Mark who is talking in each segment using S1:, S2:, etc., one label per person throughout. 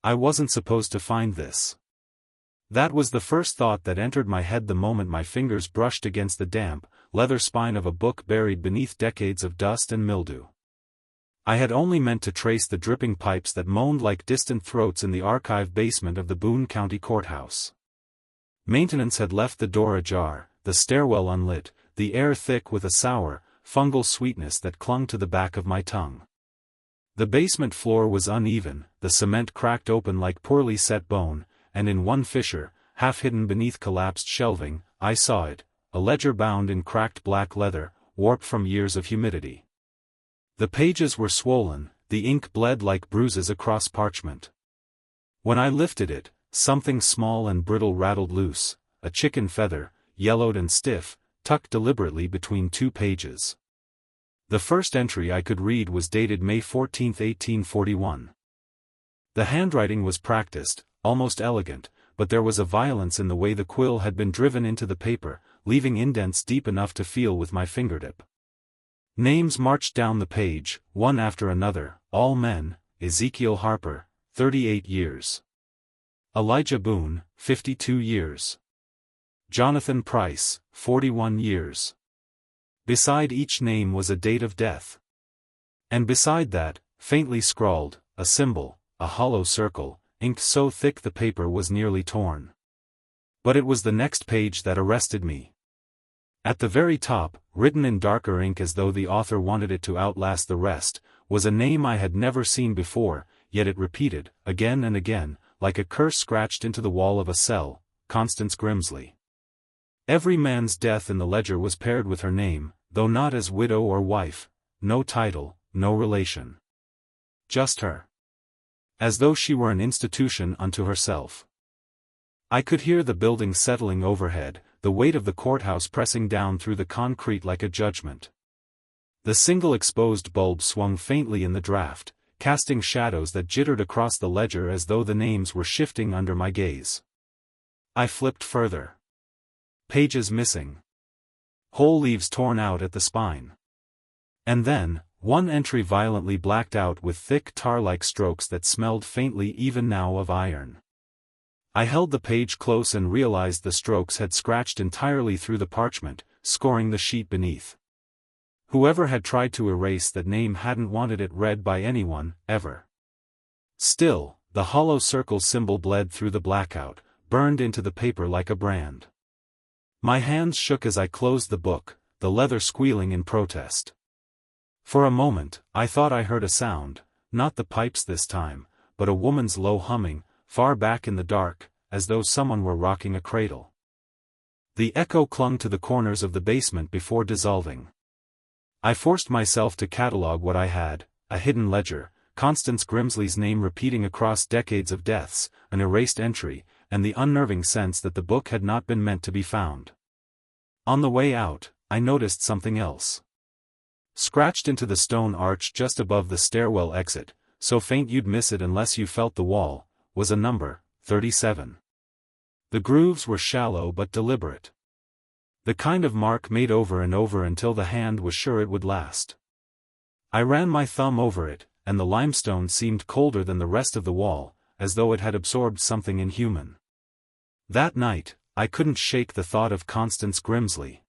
S1: I wasn't supposed to find this. That was the first thought that entered my head the moment my fingers brushed against the damp, leather spine of a book buried beneath decades of dust and mildew. I had only meant to trace the dripping pipes that moaned like distant throats in the archive basement of the Boone County Courthouse. Maintenance had left the door ajar, the stairwell unlit, the air thick with a sour, fungal sweetness that clung to the back of my tongue. The basement floor was uneven, the cement cracked open like poorly set bone, and in one fissure, half hidden beneath collapsed shelving, I saw it, a ledger bound in cracked black leather, warped from years of humidity. The pages were swollen, the ink bled like bruises across parchment. When I lifted it, something small and brittle rattled loose, a chicken feather, yellowed and stiff, tucked deliberately between two pages. The first entry I could read was dated May 14, 1841. The handwriting was practiced, almost elegant, but there was a violence in the way the quill had been driven into the paper, leaving indents deep enough to feel with my fingertip. Names marched down the page, one after another, all men: Ezekiel Harper, 38 years. Elijah Boone, 52 years. Jonathan Price, 41 years. Beside each name was a date of death. And beside that, faintly scrawled, a symbol, a hollow circle, inked so thick the paper was nearly torn. But it was the next page that arrested me. At the very top, written in darker ink as though the author wanted it to outlast the rest, was a name I had never seen before, yet it repeated, again and again, like a curse scratched into the wall of a cell: Constance Grimsley. Every man's death in the ledger was paired with her name, though not as widow or wife, no title, no relation. Just her. As though she were an institution unto herself. I could hear the building settling overhead, the weight of the courthouse pressing down through the concrete like a judgment. The single exposed bulb swung faintly in the draft, casting shadows that jittered across the ledger as though the names were shifting under my gaze. I flipped further. Pages missing. Whole leaves torn out at the spine. And then, one entry violently blacked out with thick tar-like strokes that smelled faintly even now of iron. I held the page close and realized the strokes had scratched entirely through the parchment, scoring the sheet beneath. Whoever had tried to erase that name hadn't wanted it read by anyone, ever. Still, the hollow circle symbol bled through the blackout, burned into the paper like a brand. My hands shook as I closed the book, the leather squealing in protest. For a moment, I thought I heard a sound, not the pipes this time, but a woman's low humming, far back in the dark, as though someone were rocking a cradle. The echo clung to the corners of the basement before dissolving. I forced myself to catalogue what I had: a hidden ledger, Constance Grimsley's name repeating across decades of deaths, an erased entry, and the unnerving sense that the book had not been meant to be found. On the way out, I noticed something else. Scratched into the stone arch just above the stairwell exit, so faint you'd miss it unless you felt the wall, was a number: 37. The grooves were shallow but deliberate. The kind of mark made over and over until the hand was sure it would last. I ran my thumb over it, and the limestone seemed colder than the rest of the wall, as though it had absorbed something inhuman. That night, I couldn't shake the thought of Constance Grimsley.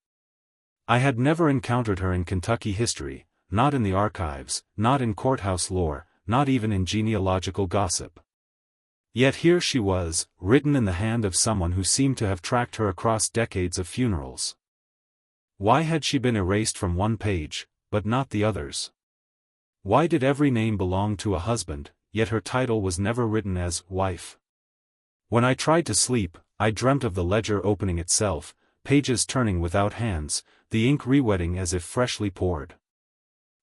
S1: I had never encountered her in Kentucky history, not in the archives, not in courthouse lore, not even in genealogical gossip. Yet here she was, written in the hand of someone who seemed to have tracked her across decades of funerals. Why had she been erased from one page, but not the others? Why did every name belong to a husband, yet her title was never written as wife? When I tried to sleep, I dreamt of the ledger opening itself, pages turning without hands, the ink rewetting as if freshly poured.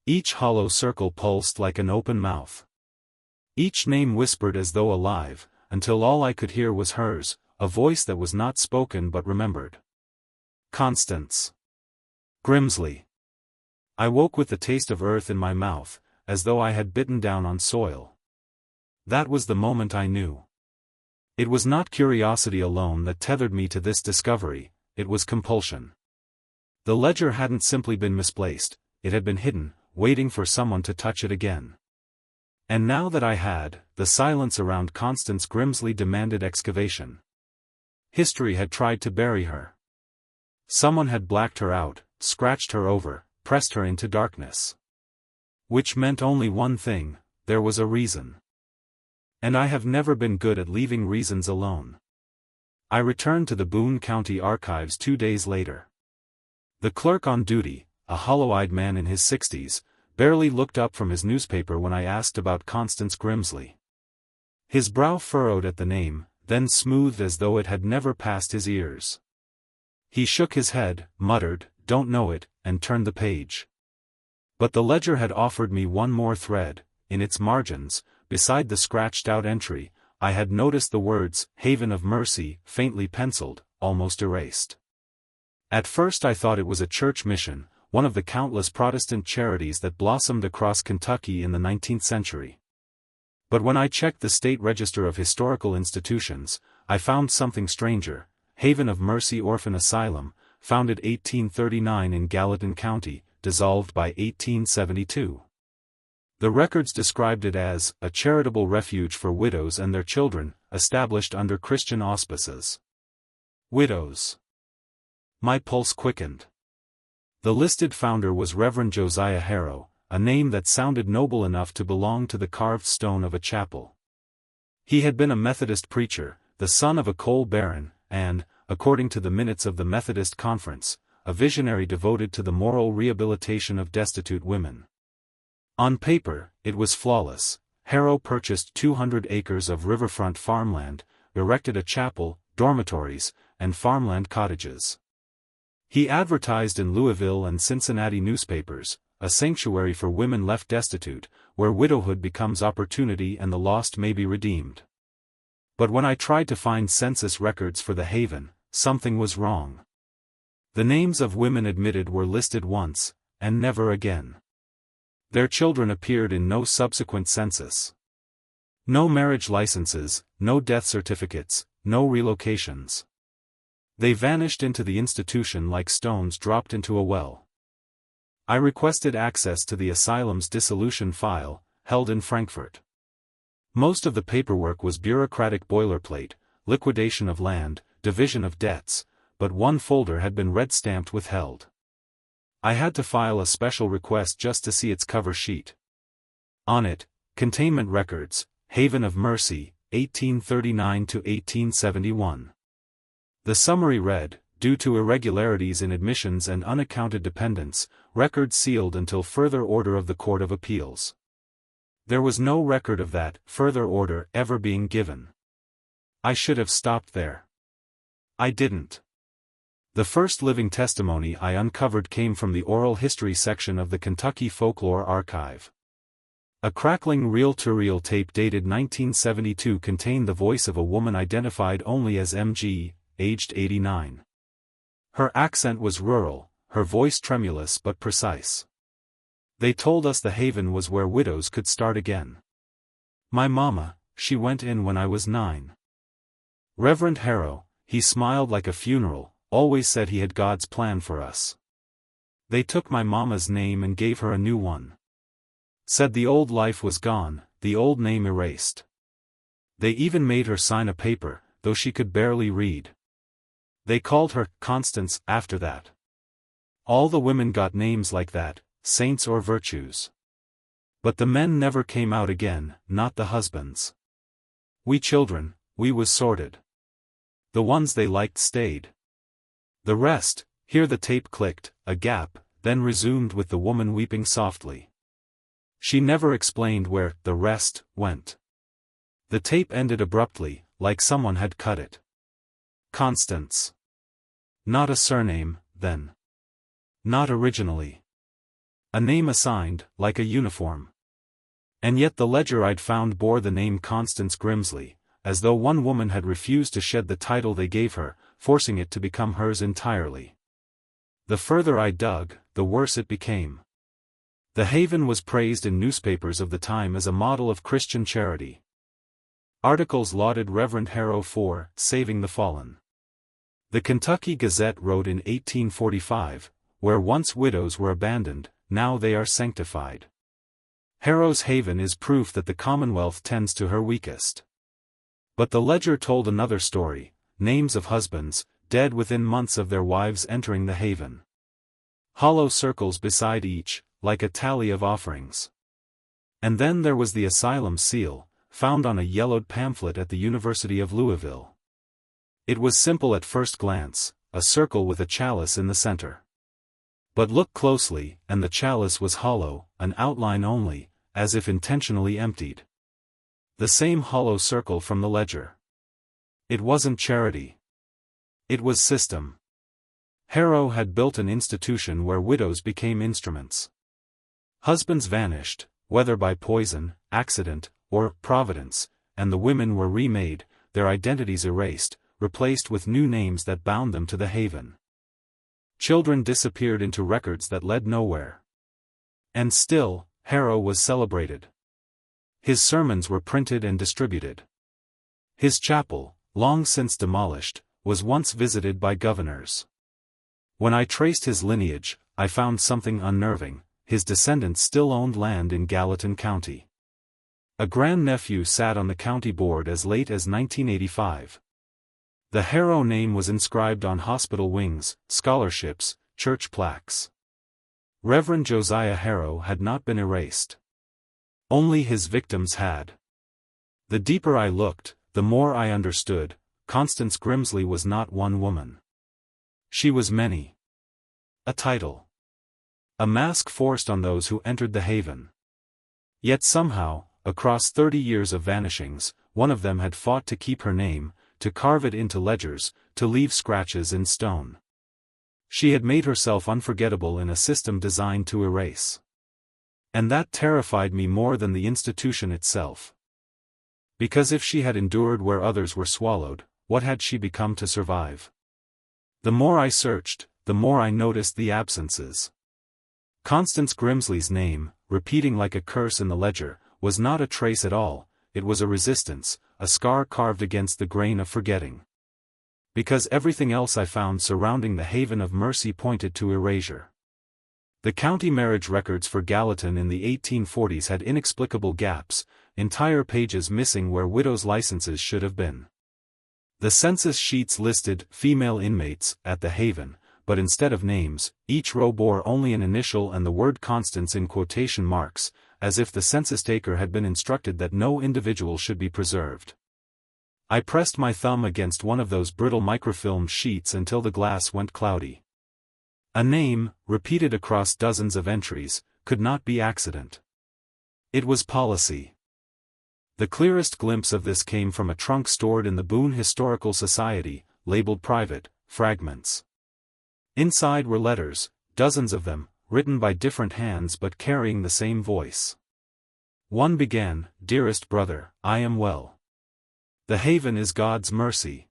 S1: Each hollow circle pulsed like an open mouth. Each name whispered as though alive, until all I could hear was hers, a voice that was not spoken but remembered. Constance Grimsley. I woke with the taste of earth in my mouth, as though I had bitten down on soil. That was the moment I knew. It was not curiosity alone that tethered me to this discovery, it was compulsion. The ledger hadn't simply been misplaced, it had been hidden, waiting for someone to touch it again. And now that I had, the silence around Constance Grimsley demanded excavation. History had tried to bury her. Someone had blacked her out, scratched her over, pressed her into darkness. Which meant only one thing: there was a reason. And I have never been good at leaving reasons alone. I returned to the Boone County Archives 2 days later. The clerk on duty, a hollow-eyed man in his 60s, barely looked up from his newspaper when I asked about Constance Grimsley. His brow furrowed at the name, then smoothed as though it had never passed his ears. He shook his head, muttered, "Don't know it," and turned the page. But the ledger had offered me one more thread. In its margins, beside the scratched-out entry, I had noticed the words, "Haven of Mercy," faintly penciled, almost erased. At first I thought it was a church mission, one of the countless Protestant charities that blossomed across Kentucky in the 19th century. But when I checked the State Register of Historical Institutions, I found something stranger: Haven of Mercy Orphan Asylum, founded 1839 in Gallatin County, dissolved by 1872. The records described it as a charitable refuge for widows and their children, established under Christian auspices. Widows. My pulse quickened. The listed founder was Reverend Josiah Harrow, a name that sounded noble enough to belong to the carved stone of a chapel. He had been a Methodist preacher, the son of a coal baron, and, according to the minutes of the Methodist Conference, a visionary devoted to the moral rehabilitation of destitute women. On paper, it was flawless. Harrow purchased 200 acres of riverfront farmland, erected a chapel, dormitories, and farmland cottages. He advertised in Louisville and Cincinnati newspapers, a sanctuary for women left destitute, where widowhood becomes opportunity and the lost may be redeemed. But when I tried to find census records for the haven, something was wrong. The names of women admitted were listed once, and never again. Their children appeared in no subsequent census. No marriage licenses, no death certificates, no relocations. They vanished into the institution like stones dropped into a well. I requested access to the asylum's dissolution file, held in Frankfurt. Most of the paperwork was bureaucratic boilerplate: liquidation of land, division of debts, but one folder had been red-stamped withheld. I had to file a special request just to see its cover sheet. On it, Containment Records, Haven of Mercy, 1839 to 1871. The summary read, "Due to irregularities in admissions and unaccounted dependents, records sealed until further order of the Court of Appeals." There was no record of that further order ever being given. I should have stopped there. I didn't. The first living testimony I uncovered came from the oral history section of the Kentucky Folklore Archive. A crackling reel-to-reel tape dated 1972 contained the voice of a woman identified only as M.G., aged 89. Her accent was rural, her voice tremulous but precise. They told us the haven was where widows could start again. My mama, she went in when I was 9. Reverend Harrow, he smiled like a funeral, always said he had God's plan for us. They took my mama's name and gave her a new one. Said the old life was gone, the old name erased. They even made her sign a paper, though she could barely read. They called her Constance after that. All the women got names like that, saints or virtues. But the men never came out again, not the husbands. We children, we was sorted. The ones they liked stayed. The rest, here the tape clicked, a gap, then resumed with the woman weeping softly. She never explained where the rest went. The tape ended abruptly, like someone had cut it. Constance. Not a surname, then. Not originally. A name assigned, like a uniform. And yet the ledger I'd found bore the name Constance Grimsley, as though one woman had refused to shed the title they gave her, forcing it to become hers entirely. The further I dug, the worse it became. The haven was praised in newspapers of the time as a model of Christian charity. Articles lauded Reverend Harrow for saving the fallen. The Kentucky Gazette wrote in 1845, "Where once widows were abandoned, now they are sanctified." Harrow's Haven is proof that the Commonwealth tends to her weakest. But the ledger told another story, names of husbands, dead within months of their wives entering the haven. Hollow circles beside each, like a tally of offerings. And then there was the asylum seal, found on a yellowed pamphlet at the University of Louisville. It was simple at first glance, a circle with a chalice in the center. But look closely, and the chalice was hollow, an outline only, as if intentionally emptied. The same hollow circle from the ledger. It wasn't charity. It was system. Harrow had built an institution where widows became instruments. Husbands vanished, whether by poison, accident, or providence, and the women were remade, their identities erased, replaced with new names that bound them to the haven. Children disappeared into records that led nowhere. And still, Harrow was celebrated. His sermons were printed and distributed. His chapel, long since demolished, was once visited by governors. When I traced his lineage, I found something unnerving: his descendants still owned land in Gallatin County. A grandnephew sat on the county board as late as 1985. The Harrow name was inscribed on hospital wings, scholarships, church plaques. Reverend Josiah Harrow had not been erased. Only his victims had. The deeper I looked, the more I understood: Constance Grimsley was not one woman. She was many. A title. A mask forced on those who entered the haven. Yet somehow, across 30 years of vanishings, one of them had fought to keep her name, to carve it into ledgers, to leave scratches in stone. She had made herself unforgettable in a system designed to erase. And that terrified me more than the institution itself. Because if she had endured where others were swallowed, what had she become to survive? The more I searched, the more I noticed the absences. Constance Grimsley's name, repeating like a curse in the ledger, was not a trace at all, it was a resistance, a scar carved against the grain of forgetting. Because everything else I found surrounding the haven of mercy pointed to erasure. The county marriage records for Gallatin in the 1840s had inexplicable gaps, entire pages missing where widows' licenses should have been. The census sheets listed female inmates at the haven, but instead of names, each row bore only an initial and the word Constance in quotation marks, as if the census taker had been instructed that no individual should be preserved. I pressed my thumb against one of those brittle microfilm sheets until the glass went cloudy. A name, repeated across dozens of entries, could not be accident. It was policy. The clearest glimpse of this came from a trunk stored in the Boone Historical Society, labeled Private, Fragments. Inside were letters, dozens of them, written by different hands but carrying the same voice. One began, "Dearest brother, I am well. The haven is God's mercy.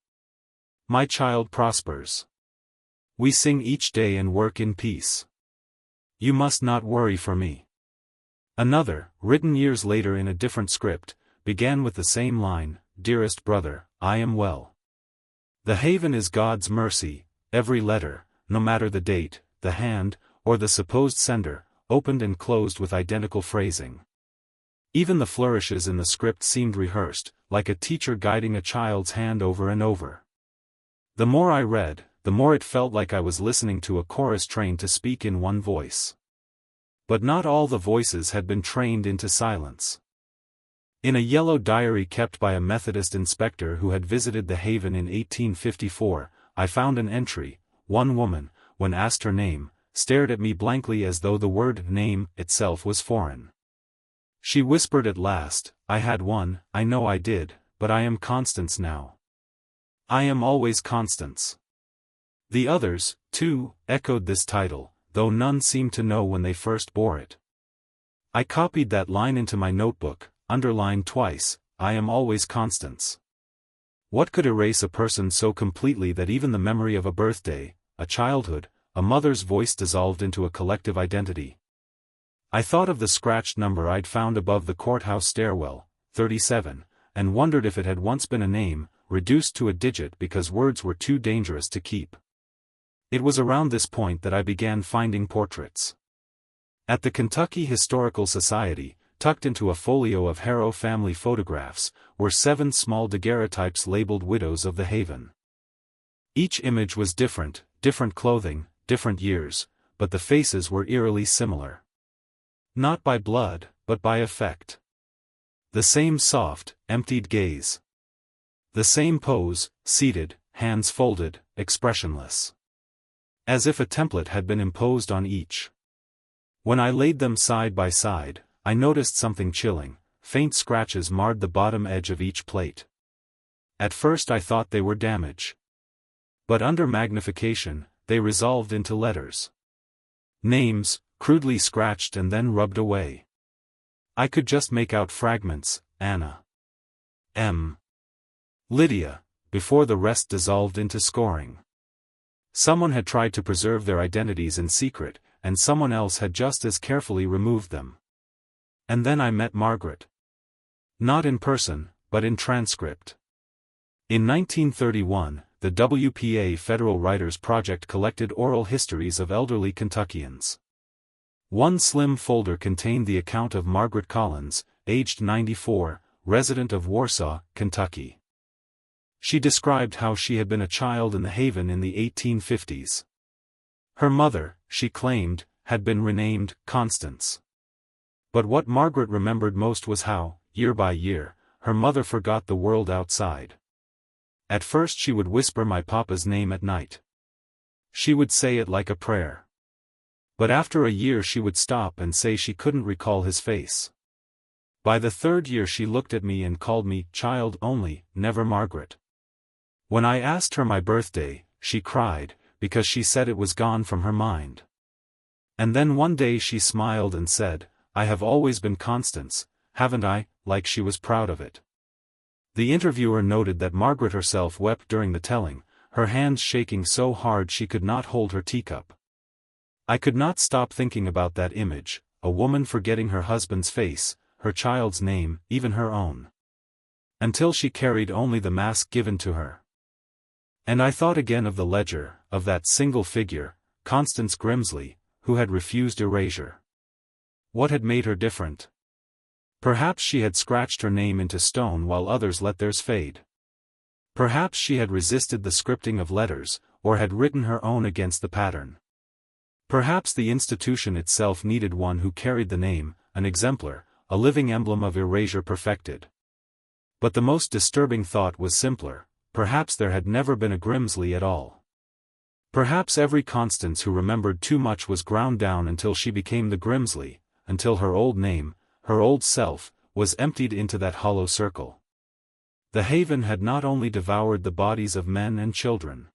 S1: My child prospers. We sing each day and work in peace. You must not worry for me." Another, written years later in a different script, began with the same line, "Dearest brother, I am well. The haven is God's mercy." Every letter, no matter the date, the hand, or the supposed sender, opened and closed with identical phrasing. Even the flourishes in the script seemed rehearsed, like a teacher guiding a child's hand over and over. The more I read, the more it felt like I was listening to a chorus trained to speak in one voice. But not all the voices had been trained into silence. In a yellow diary kept by a Methodist inspector who had visited the haven in 1854, I found an entry. One woman, when asked her name, stared at me blankly as though the word "name" itself was foreign. She whispered at last, "I had one, I know I did, but I am Constance now. I am always Constance." The others, too, echoed this title, though none seemed to know when they first bore it. I copied that line into my notebook, underlined twice, "I am always Constance." What could erase a person so completely that even the memory of a birthday, a childhood, a mother's voice dissolved into a collective identity? I thought of the scratched number I'd found above the courthouse stairwell, 37, and wondered if it had once been a name, reduced to a digit because words were too dangerous to keep. It was around this point that I began finding portraits. At the Kentucky Historical Society, tucked into a folio of Harrow family photographs, were 7 small daguerreotypes labeled Widows of the Haven. Each image was different, different clothing, different years, but the faces were eerily similar. Not by blood, but by affect. The same soft, emptied gaze. The same pose, seated, hands folded, expressionless. As if a template had been imposed on each. When I laid them side by side, I noticed something chilling. Faint scratches marred the bottom edge of each plate. At first I thought they were damage. But under magnification, they resolved into letters. Names, crudely scratched and then rubbed away. I could just make out fragments: Anna, M, Lydia, before the rest dissolved into scoring. Someone had tried to preserve their identities in secret, and someone else had just as carefully removed them. And then I met Margaret. Not in person, but in transcript. In 1931, the WPA Federal Writers Project collected oral histories of elderly Kentuckians. One slim folder contained the account of Margaret Collins, aged 94, resident of Warsaw, Kentucky. She described how she had been a child in the Haven in the 1850s. Her mother, she claimed, had been renamed Constance. But what Margaret remembered most was how, year by year, her mother forgot the world outside. At first she would whisper my papa's name at night. She would say it like a prayer. But after a year she would stop and say she couldn't recall his face. By the 3rd year she looked at me and called me child only, never Margaret. When I asked her my birthday, she cried, because she said it was gone from her mind. And then one day she smiled and said, "I have always been Constance, haven't I?" like she was proud of it. The interviewer noted that Margaret herself wept during the telling, her hands shaking so hard she could not hold her teacup. I could not stop thinking about that image, a woman forgetting her husband's face, her child's name, even her own. Until she carried only the mask given to her. And I thought again of the ledger, of that single figure, Constance Grimsley, who had refused erasure. What had made her different? Perhaps she had scratched her name into stone while others let theirs fade. Perhaps she had resisted the scripting of letters, or had written her own against the pattern. Perhaps the institution itself needed one who carried the name, an exemplar, a living emblem of erasure perfected. But the most disturbing thought was simpler: perhaps there had never been a Grimsley at all. Perhaps every Constance who remembered too much was ground down until she became the Grimsley, until her old name, her old self, was emptied into that hollow circle. The Haven had not only devoured the bodies of men and children.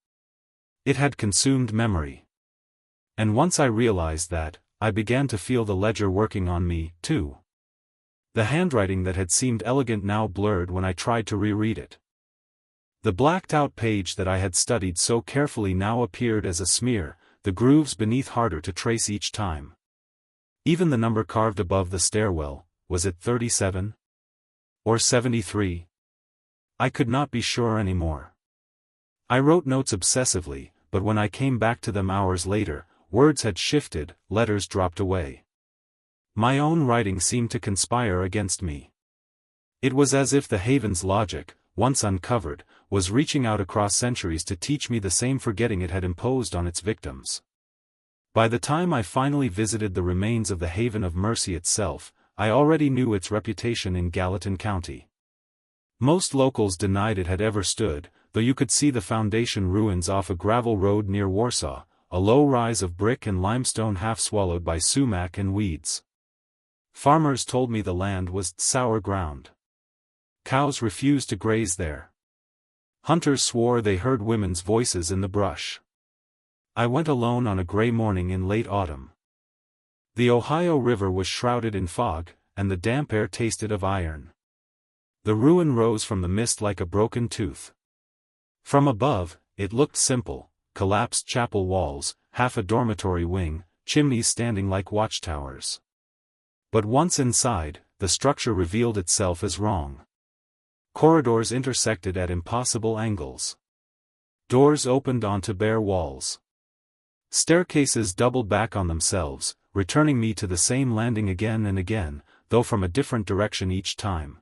S1: It had consumed memory. And once I realized that, I began to feel the ledger working on me, too. The handwriting that had seemed elegant now blurred when I tried to reread it. The blacked-out page that I had studied so carefully now appeared as a smear, the grooves beneath harder to trace each time. Even the number carved above the stairwell, was it 37? Or 73? I could not be sure anymore. I wrote notes obsessively, but when I came back to them hours later, words had shifted, letters dropped away. My own writing seemed to conspire against me. It was as if the Haven's logic, once uncovered, was reaching out across centuries to teach me the same forgetting it had imposed on its victims. By the time I finally visited the remains of the Haven of Mercy itself, I already knew its reputation in Gallatin County. Most locals denied it had ever stood, though you could see the foundation ruins off a gravel road near Warsaw, a low rise of brick and limestone half swallowed by sumac and weeds. Farmers told me the land was sour ground. Cows refused to graze there. Hunters swore they heard women's voices in the brush. I went alone on a gray morning in late autumn. The Ohio River was shrouded in fog, and the damp air tasted of iron. The ruin rose from the mist like a broken tooth. From above, it looked simple: collapsed chapel walls, half a dormitory wing, chimneys standing like watchtowers. But once inside, the structure revealed itself as wrong. Corridors intersected at impossible angles. Doors opened onto bare walls. Staircases doubled back on themselves, returning me to the same landing again and again, though from a different direction each time.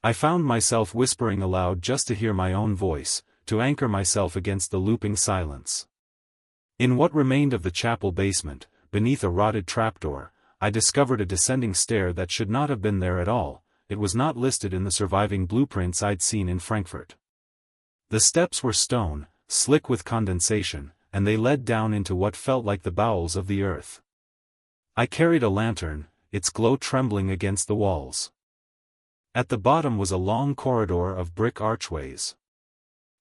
S1: I found myself whispering aloud just to hear my own voice, to anchor myself against the looping silence. In what remained of the chapel basement, beneath a rotted trapdoor, I discovered a descending stair that should not have been there at all. It was not listed in the surviving blueprints I'd seen in Frankfurt. The steps were stone, slick with condensation, and they led down into what felt like the bowels of the earth. I carried a lantern, its glow trembling against the walls. At the bottom was a long corridor of brick archways.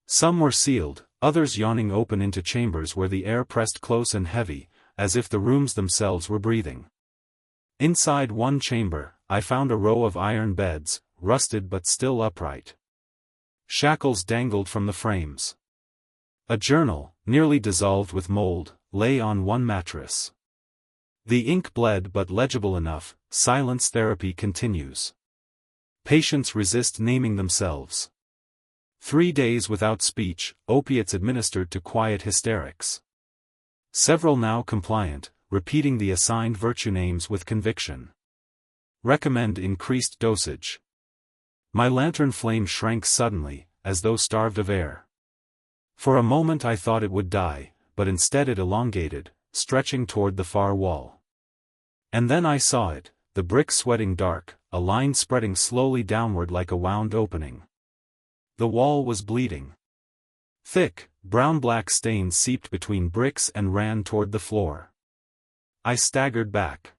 S1: Some were sealed, others yawning open into chambers where the air pressed close and heavy, as if the rooms themselves were breathing. Inside one chamber, I found a row of iron beds, rusted but still upright. Shackles dangled from the frames. A journal, nearly dissolved with mold, lay on one mattress. The ink bled but legible enough. Silence therapy continues. Patients resist naming themselves. 3 days without speech, opiates administered to quiet hysterics. Several now compliant, repeating the assigned virtue names with conviction. Recommend increased dosage. My lantern flame shrank suddenly, as though starved of air. For a moment I thought it would die, but instead it elongated, stretching toward the far wall. And then I saw it, the brick sweating dark, a line spreading slowly downward like a wound opening. The wall was bleeding. Thick, brown-black stains seeped between bricks and ran toward the floor. I staggered back.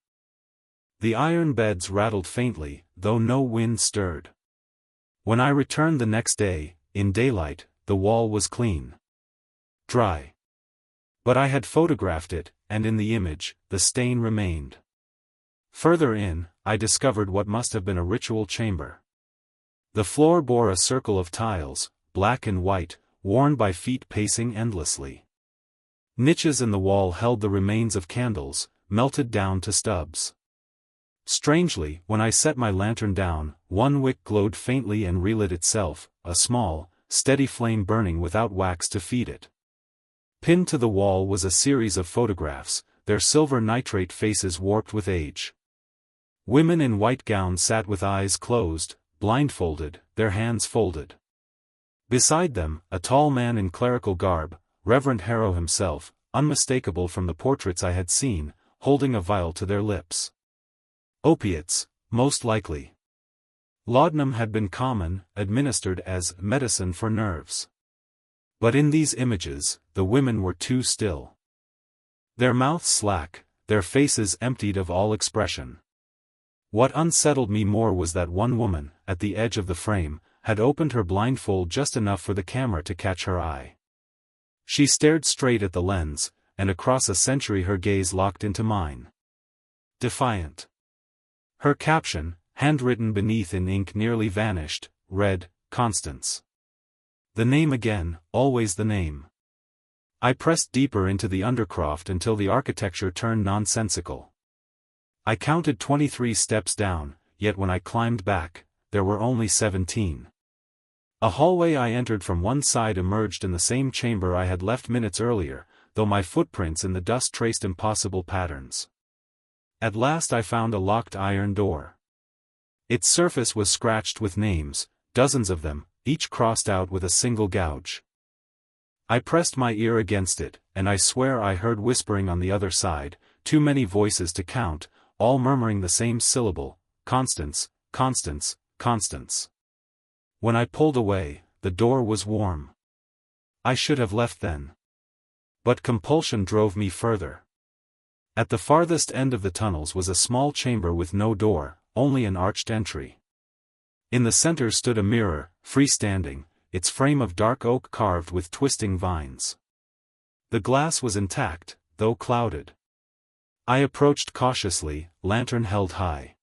S1: The iron beds rattled faintly, though no wind stirred. When I returned the next day, in daylight, the wall was clean. Dry. But I had photographed it, and in the image, the stain remained. Further in, I discovered what must have been a ritual chamber. The floor bore a circle of tiles, black and white, worn by feet pacing endlessly. Niches in the wall held the remains of candles, melted down to stubs. Strangely, when I set my lantern down, one wick glowed faintly and relit itself, a small, steady flame burning without wax to feed it. Pinned to the wall was a series of photographs, their silver nitrate faces warped with age. Women in white gowns sat with eyes closed, blindfolded, their hands folded. Beside them, a tall man in clerical garb, Reverend Harrow himself, unmistakable from the portraits I had seen, holding a vial to their lips. Opiates, most likely. Laudanum had been common, administered as medicine for nerves. But in these images, the women were too still. Their mouths slack, their faces emptied of all expression. What unsettled me more was that one woman, at the edge of the frame, had opened her blindfold just enough for the camera to catch her eye. She stared straight at the lens, and across a century her gaze locked into mine. Defiant. Her caption, handwritten beneath in ink nearly vanished, read, Constance. The name again, always the name. I pressed deeper into the undercroft until the architecture turned nonsensical. I counted 23 steps down, yet when I climbed back, there were only 17. A hallway I entered from one side emerged in the same chamber I had left minutes earlier, though my footprints in the dust traced impossible patterns. At last I found a locked iron door. Its surface was scratched with names, dozens of them, each crossed out with a single gouge. I pressed my ear against it, and I swear I heard whispering on the other side, too many voices to count, all murmuring the same syllable, Constance, Constance, Constance. When I pulled away, the door was warm. I should have left then. But compulsion drove me further. At the farthest end of the tunnels was a small chamber with no door, only an arched entry. In the center stood a mirror, freestanding, its frame of dark oak carved with twisting vines. The glass was intact, though clouded. I approached cautiously, lantern held high.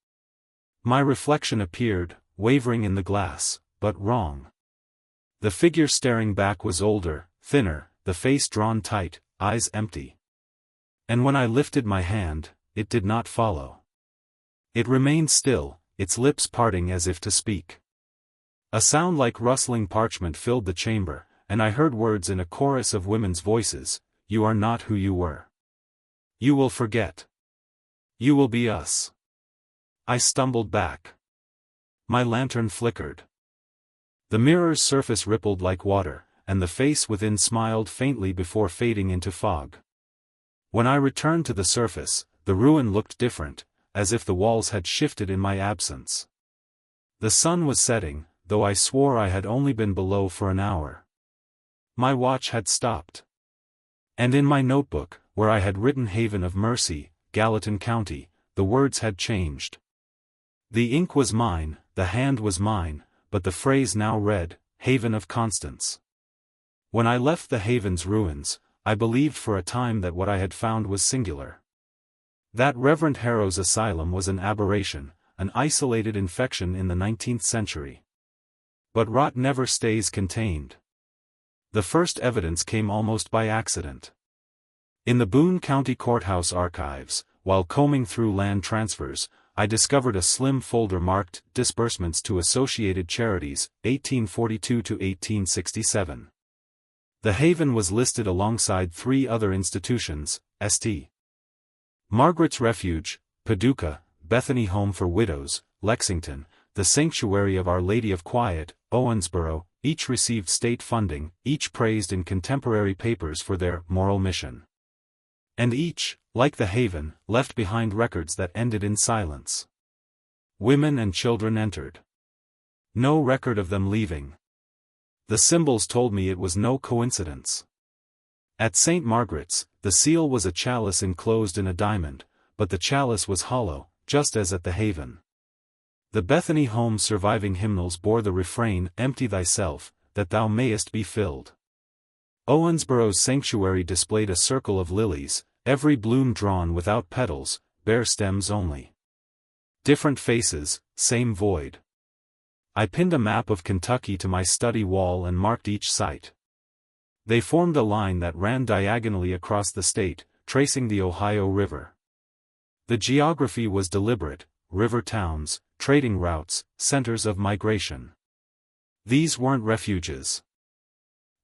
S1: My reflection appeared, wavering in the glass, but wrong. The figure staring back was older, thinner, the face drawn tight, eyes empty. And when I lifted my hand, it did not follow. It remained still, its lips parting as if to speak. A sound like rustling parchment filled the chamber, and I heard words in a chorus of women's voices, "You are not who you were. You will forget. You will be us." I stumbled back. My lantern flickered. The mirror's surface rippled like water, and the face within smiled faintly before fading into fog. When I returned to the surface, the ruin looked different, as if the walls had shifted in my absence. The sun was setting, though I swore I had only been below for an hour. My watch had stopped. And in my notebook, where I had written Haven of Mercy, Gallatin County, the words had changed. The ink was mine, the hand was mine, but the phrase now read, Haven of Constance. When I left the Haven's ruins, I believed for a time that what I had found was singular. That Reverend Harrow's asylum was an aberration, an isolated infection in the 19th century. But rot never stays contained. The first evidence came almost by accident. In the Boone County Courthouse archives, while combing through land transfers, I discovered a slim folder marked Disbursements to Associated Charities, 1842 to 1867. The Haven was listed alongside 3 other institutions, St. Margaret's Refuge, Paducah, Bethany Home for Widows, Lexington, the Sanctuary of Our Lady of Quiet, Owensboro, each received state funding, each praised in contemporary papers for their moral mission. And each, like the Haven, left behind records that ended in silence. Women and children entered. No record of them leaving. The symbols told me it was no coincidence. At St. Margaret's, the seal was a chalice enclosed in a diamond, but the chalice was hollow, just as at the Haven. The Bethany Home's surviving hymnals bore the refrain, Empty thyself, that thou mayest be filled. Owensboro's sanctuary displayed a circle of lilies, every bloom drawn without petals, bare stems only. Different faces, same void. I pinned a map of Kentucky to my study wall and marked each site. They formed a line that ran diagonally across the state, tracing the Ohio River. The geography was deliberate, river towns, trading routes, centers of migration. These weren't refuges.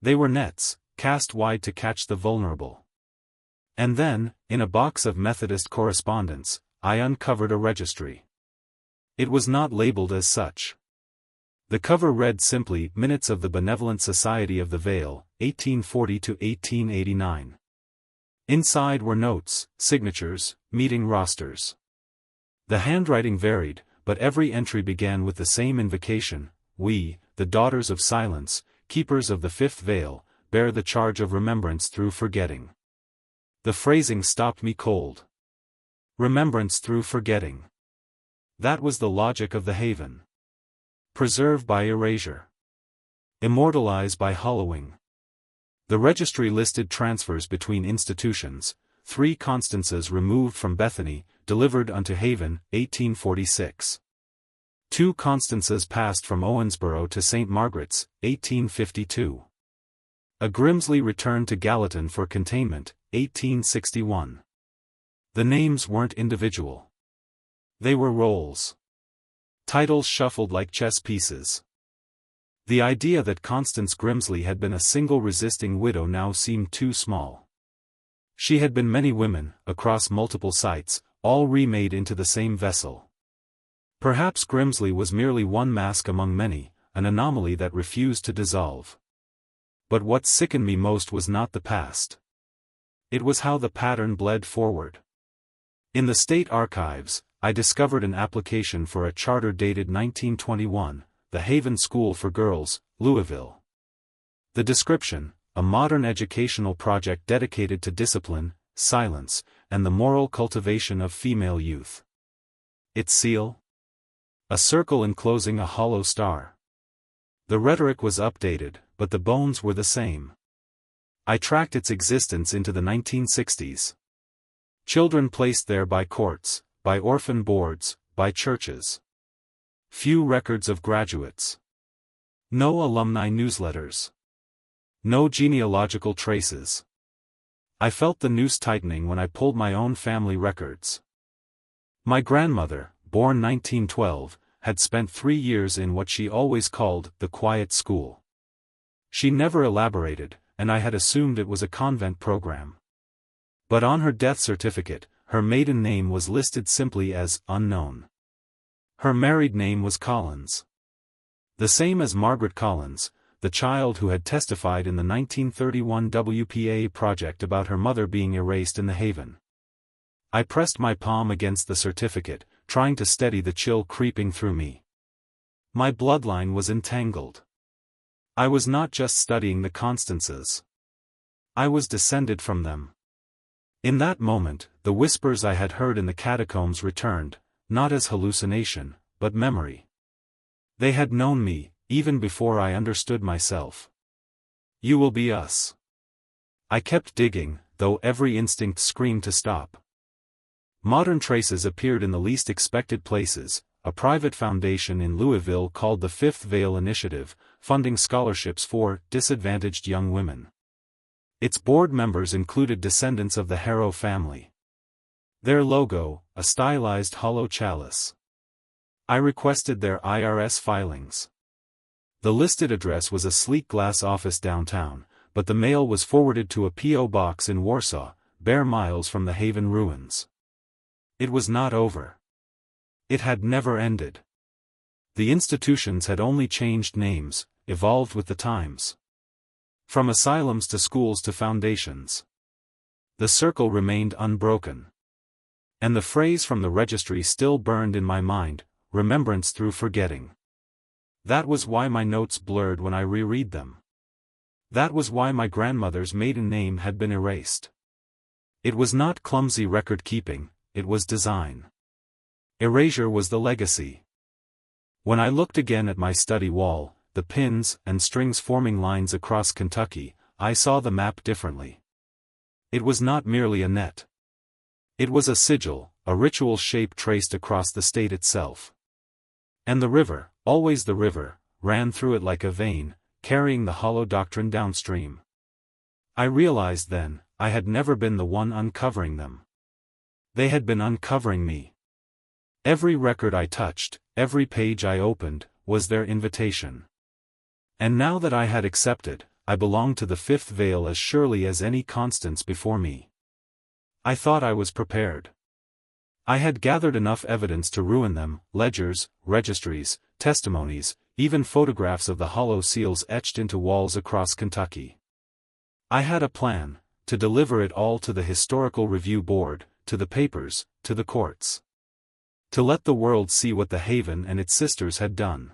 S1: They were nets, cast wide to catch the vulnerable. And then, in a box of Methodist correspondence, I uncovered a registry. It was not labeled as such. The cover read simply, Minutes of the Benevolent Society of the Vale, 1840 to 1889. Inside were notes, signatures, meeting rosters. The handwriting varied, but every entry began with the same invocation, We, the daughters of silence, keepers of the fifth veil, bear the charge of remembrance through forgetting. The phrasing stopped me cold. Remembrance through forgetting. That was the logic of the Haven. Preserve by erasure. Immortalize by hollowing. The registry listed transfers between institutions, 3 Constances removed from Bethany, delivered unto Haven, 1846. 2 Constances passed from Owensboro to St. Margaret's, 1852. A Grimsley returned to Gallatin for containment, 1861. The names weren't individual. They were roles. Titles shuffled like chess pieces. The idea that Constance Grimsley had been a single resisting widow now seemed too small. She had been many women, across multiple sites, all remade into the same vessel. Perhaps Grimsley was merely one mask among many, an anomaly that refused to dissolve. But what sickened me most was not the past. It was how the pattern bled forward. In the state archives, I discovered an application for a charter dated 1921, the Haven School for Girls, Louisville. The description, a modern educational project dedicated to discipline, silence, and the moral cultivation of female youth. Its seal? A circle enclosing a hollow star. The rhetoric was updated, but the bones were the same. I tracked its existence into the 1960s. Children placed there by courts, by orphan boards, by churches. Few records of graduates. No alumni newsletters. No genealogical traces. I felt the noose tightening when I pulled my own family records. My grandmother, born 1912, had spent 3 years in what she always called the quiet school. She never elaborated, and I had assumed it was a convent program. But on her death certificate, her maiden name was listed simply as unknown. Her married name was Collins. The same as Margaret Collins, the child who had testified in the 1931 WPA project about her mother being erased in the Haven. I pressed my palm against the certificate, trying to steady the chill creeping through me. My bloodline was entangled. I was not just studying the Constances. I was descended from them. In that moment, the whispers I had heard in the catacombs returned, not as hallucination, but memory. They had known me, even before I understood myself. You will be us. I kept digging, though every instinct screamed to stop. Modern traces appeared in the least expected places, a private foundation in Louisville called the Fifth Veil Initiative, funding scholarships for disadvantaged young women. Its board members included descendants of the Harrow family. Their logo, a stylized hollow chalice. I requested their IRS filings. The listed address was a sleek glass office downtown, but the mail was forwarded to a P.O. box in Warsaw, bare miles from the Haven ruins. It was not over. It had never ended. The institutions had only changed names, evolved with the times. From asylums to schools to foundations. The circle remained unbroken. And the phrase from the registry still burned in my mind, remembrance through forgetting. That was why my notes blurred when I reread them. That was why my grandmother's maiden name had been erased. It was not clumsy record-keeping, it was design. Erasure was the legacy. When I looked again at my study wall, the pins and strings forming lines across Kentucky, I saw the map differently. It was not merely a net. It was a sigil, a ritual shape traced across the state itself. And the river, always the river, ran through it like a vein, carrying the hollow doctrine downstream. I realized then, I had never been the one uncovering them. They had been uncovering me. Every record I touched, every page I opened, was their invitation. And now that I had accepted, I belonged to the Fifth Veil as surely as any Constance before me. I thought I was prepared. I had gathered enough evidence to ruin them, ledgers, registries, testimonies, even photographs of the hollow seals etched into walls across Kentucky. I had a plan, to deliver it all to the Historical Review Board, to the papers, to the courts. To let the world see what the Haven and its sisters had done.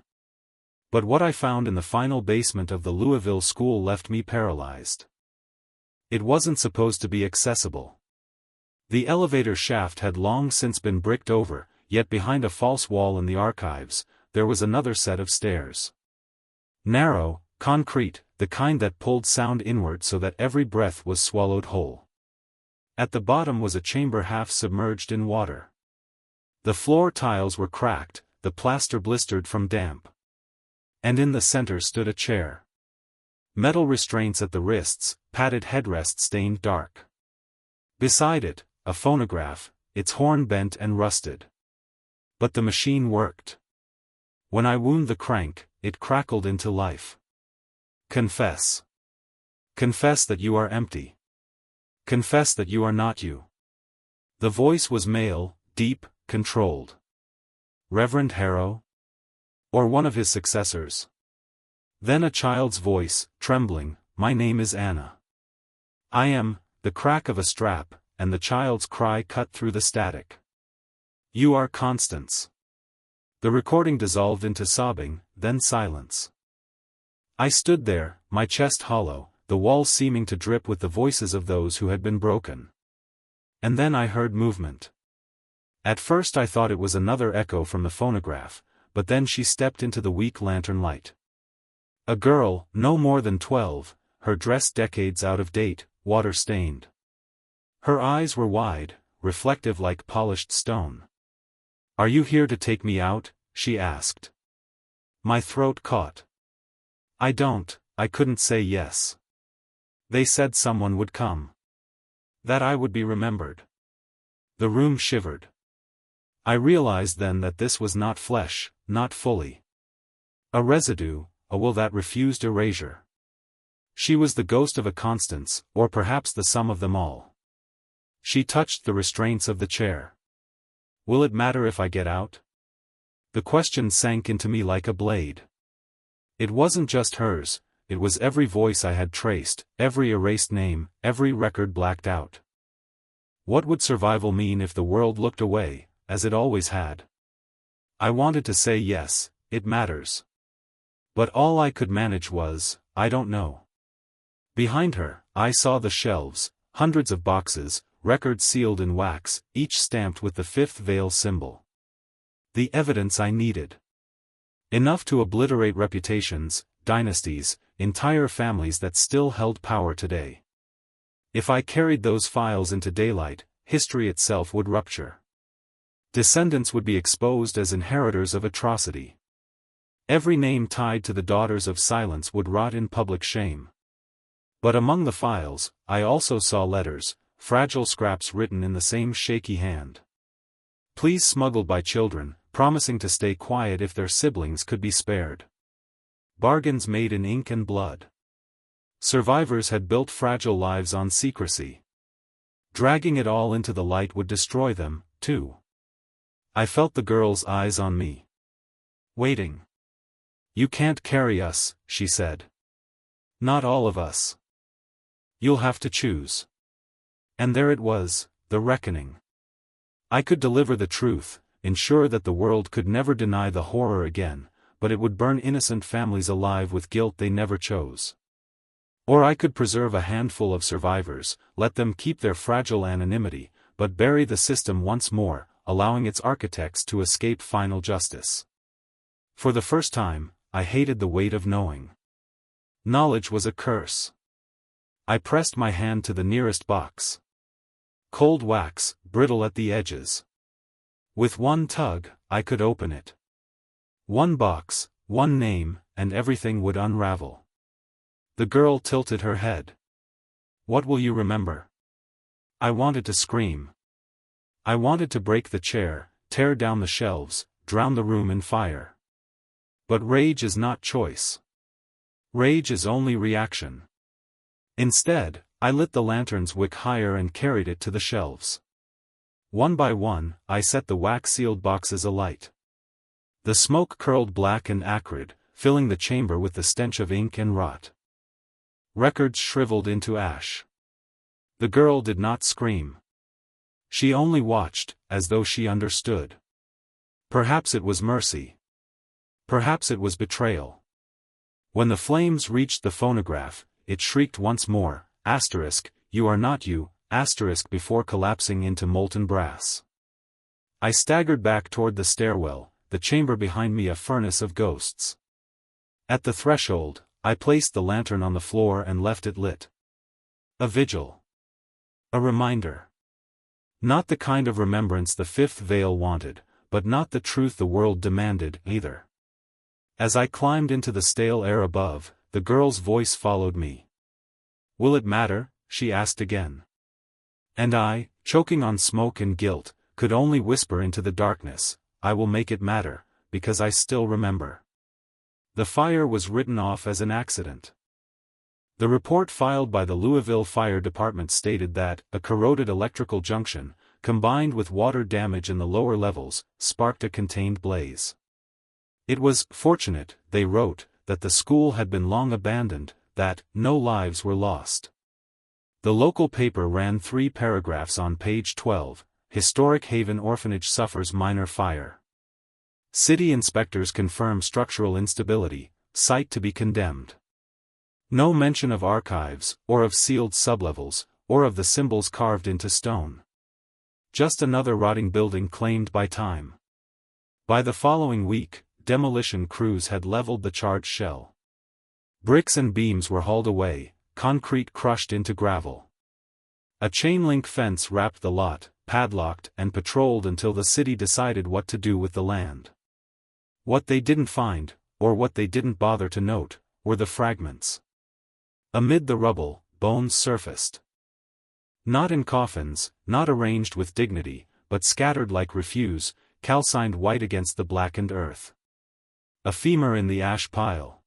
S1: But what I found in the final basement of the Louisville school left me paralyzed. It wasn't supposed to be accessible. The elevator shaft had long since been bricked over, yet behind a false wall in the archives, there was another set of stairs. Narrow, concrete, the kind that pulled sound inward so that every breath was swallowed whole. At the bottom was a chamber half submerged in water. The floor tiles were cracked, the plaster blistered from damp. And in the center stood a chair. Metal restraints at the wrists, padded headrest stained dark. Beside it, a phonograph, its horn bent and rusted. But the machine worked. When I wound the crank, it crackled into life. Confess. Confess that you are empty. Confess that you are not you. The voice was male, deep, controlled. Reverend Harrow? Or one of his successors? Then a child's voice, trembling, "My name is Anna. I am," the crack of a strap, and the child's cry cut through the static. "You are Constance." The recording dissolved into sobbing, then silence. I stood there, my chest hollow, the walls seeming to drip with the voices of those who had been broken. And then I heard movement. At first I thought it was another echo from the phonograph, but then she stepped into the weak lantern light. A girl, no more than 12, her dress decades out of date, water-stained. Her eyes were wide, reflective like polished stone. "Are you here to take me out?" she asked. My throat caught. I couldn't say yes. They said someone would come. That I would be remembered. The room shivered. I realized then that this was not flesh, not fully. A residue, a will that refused erasure. She was the ghost of a Constance, or perhaps the sum of them all. She touched the restraints of the chair. "Will it matter if I get out?" The question sank into me like a blade. It wasn't just hers, it was every voice I had traced, every erased name, every record blacked out. What would survival mean if the world looked away, as it always had? I wanted to say yes, it matters. But all I could manage was, I don't know. Behind her, I saw the shelves, hundreds of boxes, records sealed in wax, each stamped with the fifth veil symbol. The evidence I needed. Enough to obliterate reputations, dynasties, entire families that still held power today. If I carried those files into daylight, history itself would rupture. Descendants would be exposed as inheritors of atrocity. Every name tied to the daughters of silence would rot in public shame. But among the files, I also saw letters, fragile scraps written in the same shaky hand. Pleas smuggled by children, promising to stay quiet if their siblings could be spared. Bargains made in ink and blood. Survivors had built fragile lives on secrecy. Dragging it all into the light would destroy them, too. I felt the girl's eyes on me. Waiting. You can't carry us, she said. Not all of us. You'll have to choose. And there it was, the reckoning. I could deliver the truth, ensure that the world could never deny the horror again, but it would burn innocent families alive with guilt they never chose. Or I could preserve a handful of survivors, let them keep their fragile anonymity, but bury the system once more, allowing its architects to escape final justice. For the first time, I hated the weight of knowing. Knowledge was a curse. I pressed my hand to the nearest box. Cold wax, brittle at the edges. With one tug, I could open it. One box, one name, and everything would unravel. The girl tilted her head. What will you remember? I wanted to scream. I wanted to break the chair, tear down the shelves, drown the room in fire. But rage is not choice. Rage is only reaction. Instead, I lit the lantern's wick higher and carried it to the shelves. One by one, I set the wax-sealed boxes alight. The smoke curled black and acrid, filling the chamber with the stench of ink and rot. Records shriveled into ash. The girl did not scream. She only watched, as though she understood. Perhaps it was mercy. Perhaps it was betrayal. When the flames reached the phonograph, it shrieked once more, asterisk, you are not you, asterisk, before collapsing into molten brass. I staggered back toward the stairwell, the chamber behind me a furnace of ghosts. At the threshold, I placed the lantern on the floor and left it lit. A vigil. A reminder. Not the kind of remembrance the fifth veil wanted, but not the truth the world demanded, either. As I climbed into the stale air above, the girl's voice followed me. Will it matter? She asked again. And I, choking on smoke and guilt, could only whisper into the darkness, I will make it matter, because I still remember. The fire was written off as an accident. The report filed by the Louisville Fire Department stated that a corroded electrical junction, combined with water damage in the lower levels, sparked a contained blaze. It was fortunate, they wrote, that the school had been long abandoned, that no lives were lost. The local paper ran 3 paragraphs on page 12, Historic Haven Orphanage suffers minor fire. City inspectors confirm structural instability, site to be condemned. No mention of archives, or of sealed sublevels, or of the symbols carved into stone. Just another rotting building claimed by time. By the following week, demolition crews had leveled the charred shell. Bricks and beams were hauled away, concrete crushed into gravel. A chain-link fence wrapped the lot, padlocked and patrolled until the city decided what to do with the land. What they didn't find, or what they didn't bother to note, were the fragments. Amid the rubble, bones surfaced. Not in coffins, not arranged with dignity, but scattered like refuse, calcined white against the blackened earth. A femur in the ash pile.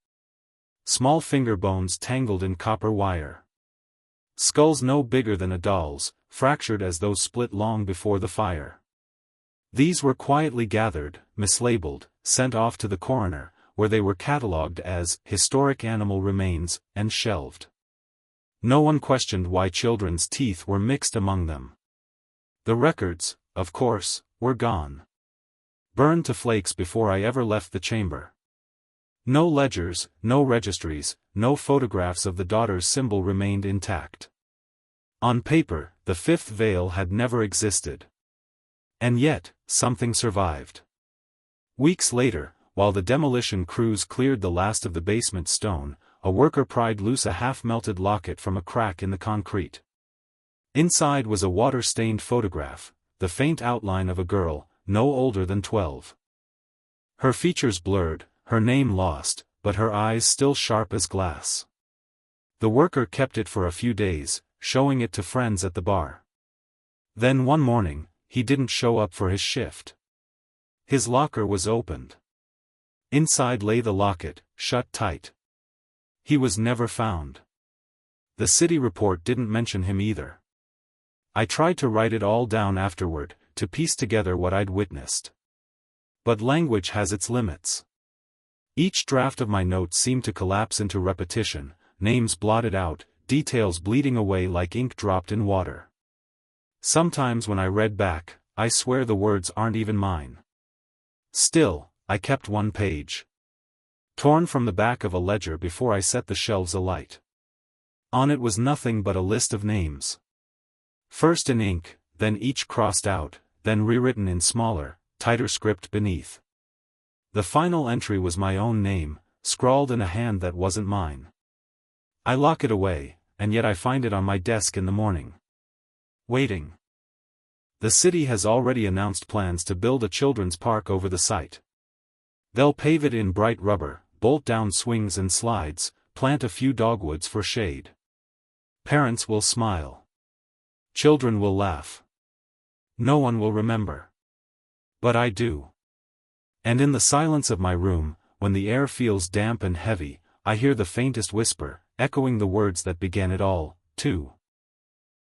S1: Small finger bones tangled in copper wire. Skulls no bigger than a doll's, fractured as though split long before the fire. These were quietly gathered, mislabeled, sent off to the coroner, where they were catalogued as historic animal remains, and shelved. No one questioned why children's teeth were mixed among them. The records, of course, were gone. Burned to flakes before I ever left the chamber. No ledgers, no registries, no photographs of the daughter's symbol remained intact. On paper, the fifth veil had never existed. And yet, something survived. Weeks later, while the demolition crews cleared the last of the basement stone, a worker pried loose a half-melted locket from a crack in the concrete. Inside was a water-stained photograph, the faint outline of a girl, no older than 12. Her features blurred, her name lost, but her eyes still sharp as glass. The worker kept it for a few days, showing it to friends at the bar. Then one morning, he didn't show up for his shift. His locker was opened. Inside lay the locket, shut tight. He was never found. The city report didn't mention him either. I tried to write it all down afterward, to piece together what I'd witnessed. But language has its limits. Each draft of my notes seemed to collapse into repetition, names blotted out, details bleeding away like ink dropped in water. Sometimes when I read back, I swear the words aren't even mine. Still, I kept one page. Torn from the back of a ledger before I set the shelves alight. On it was nothing but a list of names. First in ink, then each crossed out, then rewritten in smaller, tighter script beneath. The final entry was my own name, scrawled in a hand that wasn't mine. I lock it away, and yet I find it on my desk in the morning. Waiting. The city has already announced plans to build a children's park over the site. They'll pave it in bright rubber, bolt down swings and slides, plant a few dogwoods for shade. Parents will smile. Children will laugh. No one will remember. But I do. And in the silence of my room, when the air feels damp and heavy, I hear the faintest whisper, echoing the words that began it all, too.